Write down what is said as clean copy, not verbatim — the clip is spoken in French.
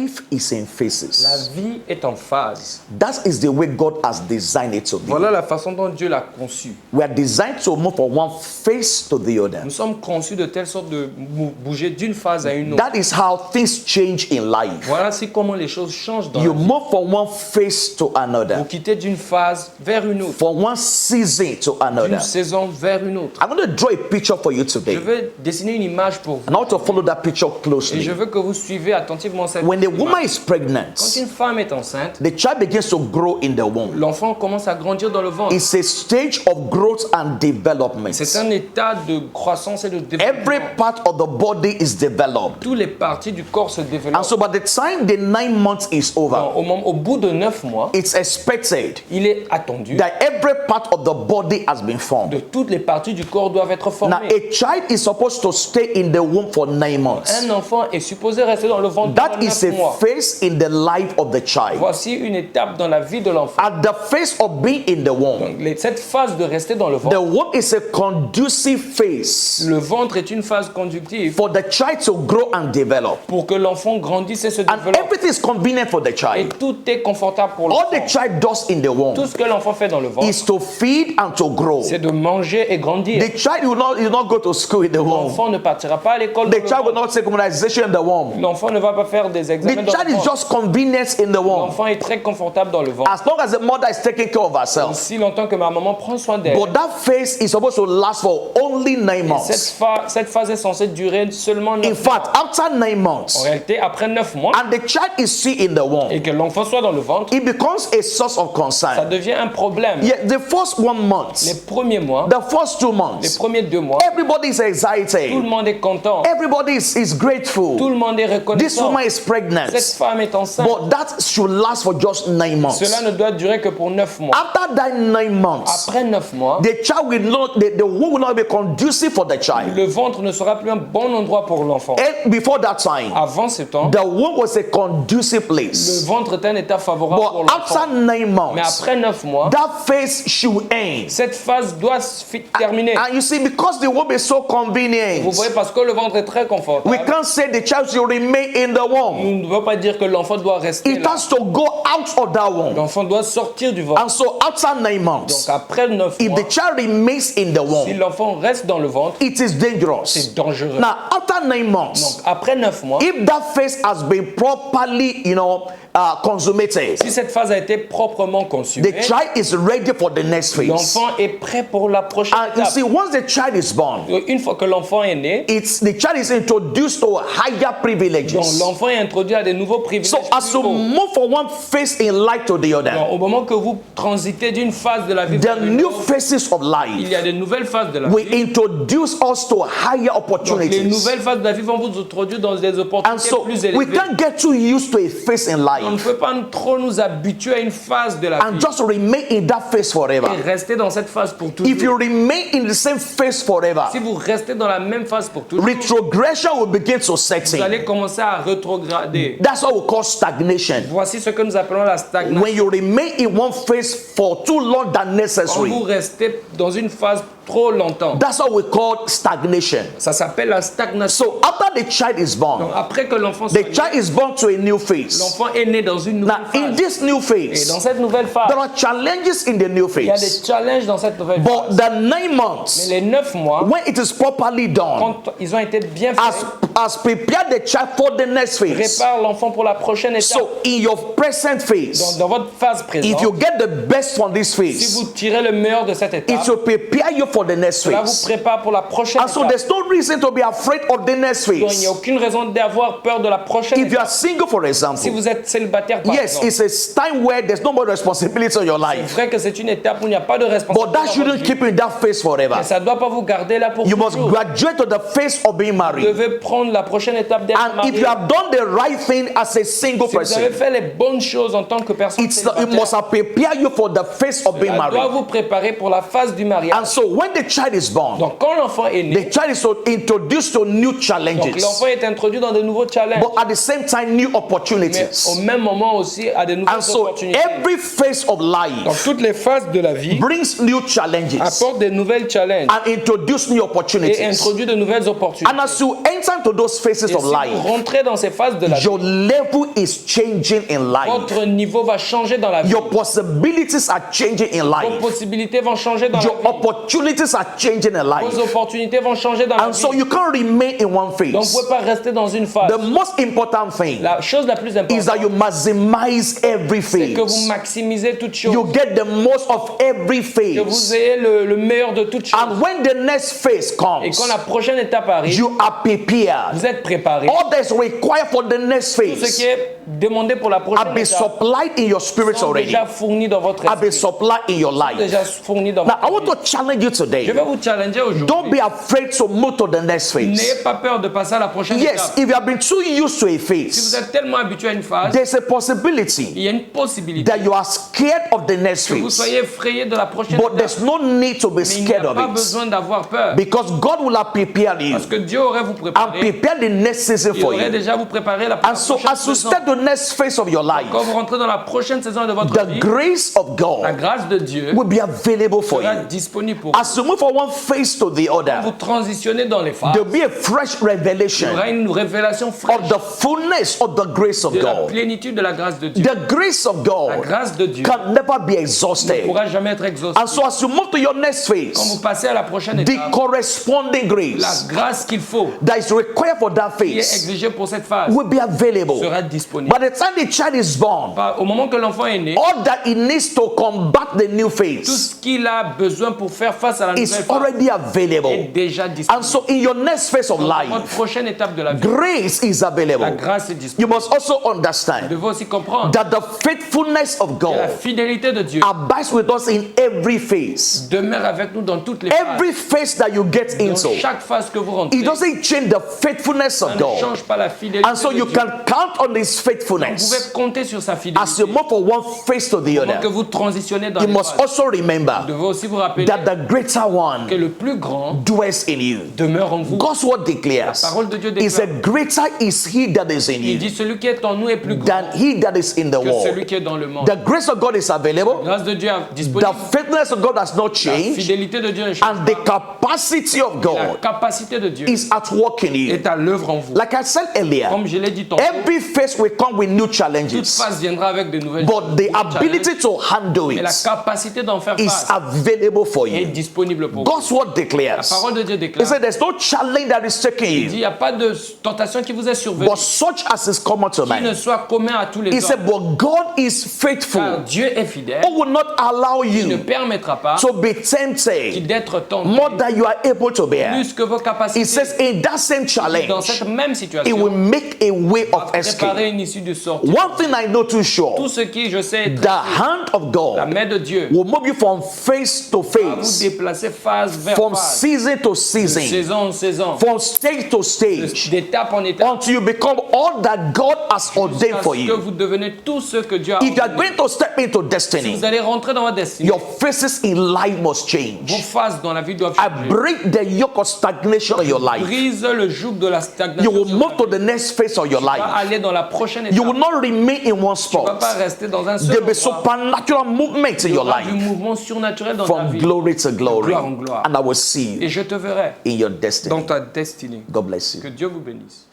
Life is in phases. La vie est en phase. That is the way God has designed it to be. Voilà la façon dont Dieu l'a conçu. We are designed to move from one phase to the other. Nous sommes conçus de telle sorte de bouger d'une phase à une autre. That is how things change in life. Voilà c'est comment les choses changent dans You la vie. move from one phase to Vous another, quittez d'une phase vers une autre, from one season to d'une another. saison vers une autre. I'm going to draw a picture for you Je today. vais dessiner une image pour vous. And I want to follow that picture Et je closely. veux que vous suivez attentivement cette When the image. woman is Quand pregnant, une femme est enceinte, the child begins to grow in the womb. l'enfant commence à grandir dans le ventre. It's a stage of growth and development. C'est un état de croissance et de Every développement. part of the body is developed. Toutes les parties du corps se And développent. so by the time the 9 months is over, Au bout de 9 mois, it's expected il est attendu that every part of the body has been que formed. toutes les parties du corps doivent être Now, formées. a child is supposed to stay in the womb for 9 months. Un enfant est supposé rester dans le ventre That pendant is 9 a mois. phase in the life of the child. Voici une étape dans la vie de l'enfant. At the phase of being in the womb, Cette phase de rester dans le the ventre, womb is a conducive phase le ventre est une phase conductive for the child to grow and develop. pour que l'enfant grandisse et se And développe. everything is convenient for the Et child. tout est confortable pour All l'enfant. the child does in the womb Tout ce que l'enfant fait dans le ventre, is to feed and to grow. c'est de manger et grandir. The child will not go to school in the womb. L'enfant ne partira pas à l'école dans The le child will ventre. not take immunization in the womb. L'enfant ne va pas faire des The examens dans child le is ventre. just convenience in the womb. L'enfant est très confortable dans le ventre. As long as the mother is taking care of herself. Si longtemps que ma maman prend soin d'elle, But that phase is supposed to last for only 9 months. cette phase est censée durer seulement 9 In mois. fact, after 9 En months, réalité, après 9 mois, and the child is still in the womb, et que l'enfant soit dans le ventre, it becomes a source of ça concern. devient un problème. Yeah, the first 1 Les month, premiers mois, the first 2 les months, premiers 2 mois, everybody is tout le excited. monde est content. Everybody is Tout grateful. le monde est This reconnaissant. woman is Cette pregnant. femme est enceinte. But that should last for just 9 months. Cela ne doit durer que pour 9 mois. After that 9 months, Après 9 mois, the child will not, the womb will not be conducive for the child. le ventre ne sera plus un bon endroit pour l'enfant. And before that time, Avant ce temps, the womb was a conducive le place. ventre est un état favorable pour But after l'enfant. 9 Mais months, après 9 mois, that phase should end. cette phase doit se terminer. And you see, because the womb is so Vous convenient, voyez, parce que le ventre est très we confortable, can't say the child should remain in the womb. nous ne veut pas dire que l'enfant doit rester It là. has to go out of that womb. L'enfant doit sortir du ventre. And so after 9 Donc months, après 9 if mois, the child remains in the si womb, l'enfant reste dans le ventre, it is dangerous. c'est dangereux. Now, after 9 Donc months, après 9 mois, if that phase has been properly, consummated, si cette phase a été proprement the consumée, child is ready for the next phase. l'enfant est prêt pour la prochaine And you étape. see, once the child is born, Une fois que l'enfant est né, the child is introduced to higher donc privileges. l'enfant est introduit à des nouveaux privilèges. So as plus you hauts. move from one phase in life to the other, Donc, au moment que vous transitez d'une phase de la vie the vers une new autre, phases of il life y a des nouvelles phases de la will vie. introduce us to higher Donc, les opportunities. nouvelles phases de la vie vont vous introduire dans des And opportunités so plus we élevées. can't get too used to a phase in On ne life peut pas trop nous habituer à une phase de la and vie just remain in that phase forever. et rester dans cette phase pour If you toujours. remain in the same phase forever, Si vous restez dans la même phase pour toujours, retrogression will begin to set vous allez in. commencer à rétrograder. That's what we call stagnation. Voici ce que nous appelons la stagnation. When you remain in one phase for too long than Quand necessary, vous restez dans une phase trop longtemps, that's what we call stagnation. ça s'appelle la stagnation. So after the child is Donc born, après que l'enfant soit the né, child is born to a new phase. l'enfant est né dans une Now, nouvelle in phase. this new Et dans phase, cette nouvelle phase, there are challenges in the new il y a des phase. challenges dans cette nouvelle But phase. the 9 Mais months, les 9 mois, when it is properly done, quand ils ont été bien as faits, prepare the child for the next phase. prépare l'enfant pour la prochaine étape. So in your present phase, Dans votre phase if you présente, get the best from this si phase, vous tirez le meilleur de cette étape, it will prepare you for the next cela vous phase. prépare pour la prochaine And so étape. there's no reason to be afraid of the next Donc, il n'y a phase. aucune raison d'avoir peur de la prochaine If you étape. are single, for Si example, vous êtes célibataire, par yes, exemple, it's a time where there's no more responsibility in your c'est life. vrai que c'est une étape où il n'y a pas de But responsabilité. that dans shouldn't votre vie. keep you in that phase forever. Mais ça ne doit pas vous garder là pour You must toujours. graduate to the phase of being Vous married. devez prendre la prochaine étape d'être And if marié. you have done the right thing as a single Si vous avez person, fait les bonnes choses en tant que personne it célibataire, must have prepared you for the phase of being ça doit married. vous préparer pour la phase du mariage. And so when the child is born, Donc quand l'enfant est né, the child is introduced to new donc challenges, l'enfant est introduit dans de nouveaux challenges, but at the same time, new mais au opportunities. même moment aussi à de nouvelles And so opportunités. every phase of Donc life toutes les phases de la vie brings new challenges apportent des nouvelles challenges and introduce introduce new et opportunities. introduit de nouvelles opportunités. And as you enter into those phases Et si of life, vous rentrez dans ces phases de la vie, your level is changing in life. votre niveau va changer dans la vie. Your possibilities are changing in Vos life. possibilités vont changer dans la Your vie. opportunities are changing in life. Vos opportunités vont changer dans la And so vie. you can't remain in one Donc vous ne phase. pouvez pas rester dans une phase. The most important thing La chose la plus is that importante, you maximize every c'est que vous phase. maximisez toutes choses. You get the most of every Que vous phase. ayez le meilleur de toutes choses. And when the next phase Et comes, quand la prochaine étape arrive, you are prepared. vous êtes préparé. All that's required for the next Tout ce phase qui est demandé pour la have prochaine been étape supplied in your spirit sont already. déjà fournis dans votre Have been esprit. supplied in your life. Déjà fournis dans Now, I votre want vie. to challenge you Je today. vais vous challenger Don't aujourd'hui. be afraid to move to the next phase. N'ayez pas peur de passer à la prochaine Yes, étape. if you have been too used to a Si vous phase, êtes tellement habitué à une phase, there's a possibility il y a une possibilité that you are scared of the next que vous phase. soyez effrayé de la prochaine But étape. there's no need to be Mais il n'y scared a of pas it. besoin d'avoir peur. Because God will have prepared you Parce que Dieu aurait vous and préparé. prepared the next season Il for aurait you. déjà vous préparé la And so prochaine as you saison. start the next phase of your life, Quand vous rentrez dans la prochaine saison de votre the vie, grace of la God grâce de Dieu will be available for sera you. disponible pour vous. As you move from one phase to the Vous other, transitionnez dans les phases. there'll be a fresh Il y revelation aura une révélation fraîche of the fullness of the grace of de la God. plénitude de la grâce de Dieu. The grace of La God grâce de Dieu can never be ne exhausted. pourra jamais être exhaustive. And so as you move to your next Quand phase, vous passez à la prochaine the étape, corresponding la grace grâce qu'il faut, that is required for that qui est phase exigée pour cette phase, will be available. sera disponible. By the time the child is born, Au moment que l'enfant est né, all that he needs to combat the new tout phase ce qu'il a besoin pour faire face à la is nouvelle phase already est available. déjà disponible. And so in your next phase of Votre life, prochaine étape de la vie, grace is la available. grâce est You disponible. must also Vous understand devez aussi comprendre that the faithfulness of que la God fidélité de Dieu abides with us in every phase. demeure avec nous dans toutes les phases. Every phase that you get Dans into, chaque phase que vous rentrez, it doesn't change the faithfulness ça of ne God. change pas la fidélité And so de you Dieu. can count on His Vous pouvez faithfulness compter sur sa as fidélité. you move from one phase to the Pendant que other. vous transitionnez dans You les must phases, also vous remember devez aussi vous rappeler that the greater que one le plus grand dwells in you. demeure en vous. God's word declares, La parole de Dieu He déclare, said, greater is He that is in il you dit celui qui est en nous est plus grand than He that is in the que celui world. qui est dans le monde. The grace of God is La available. grâce de Dieu est The disponible. faithfulness of God has not La changed. fidélité de Dieu ne change And the pas. capacity of La God capacité de Dieu is at work in you. est à l'œuvre en vous. Like I said earlier, Comme je l'ai dit tantôt, every phase will come with new toute challenges. phase viendra avec de nouvelles But the challenges. ability to handle Mais la it capacité d'en faire is face available for est you. disponible pour vous. God's word La declares. parole de Dieu He déclare, said, there's no challenge that is taking il dit, il you, n'y a pas de tentation qui vous est survenue, but such as is common to qui ne man. soit commun à tous les He hommes. said, but God is Car faithful, Dieu est fidèle, who will not allow il ne you permettra pas to be tempted d'être tenté more than you are able to bear. plus que vos He capacités. says, in that same Dans challenge, cette même He will situation, make a way of préparer escape. une issue de sortie. One thing I know too sure, Tout ce qui, je sais, the hand of la God main de Dieu will move you from phase to va vous phase, déplacer phase vers from phase, season to de season, saison en saison, from stage to stage, d'étape en étape, until you become all that God has ordained jusqu'à for ce que you. vous devenez tout ce que Dieu a If you are ordonné. going to step into Si destiny, vous allez rentrer dans votre destinée, your phases in life must vos change. phases dans la vie doivent I changer. break the yoke of stagnation in your life. Brise le joug de la You stagnation. will sur move ta to the vie. next phase of your Tu vas life. aller dans la prochaine étape. You will not remain in one Tu ne vas spot. pas rester dans un seul There will be endroit. supernatural movement in Il y your aura du life mouvement surnaturel dans ta from vie. glory to glory. Gloire en gloire. And I will see Et you je te verrai in your dans destiny. ta destinée. God bless you. Que Dieu vous bénisse.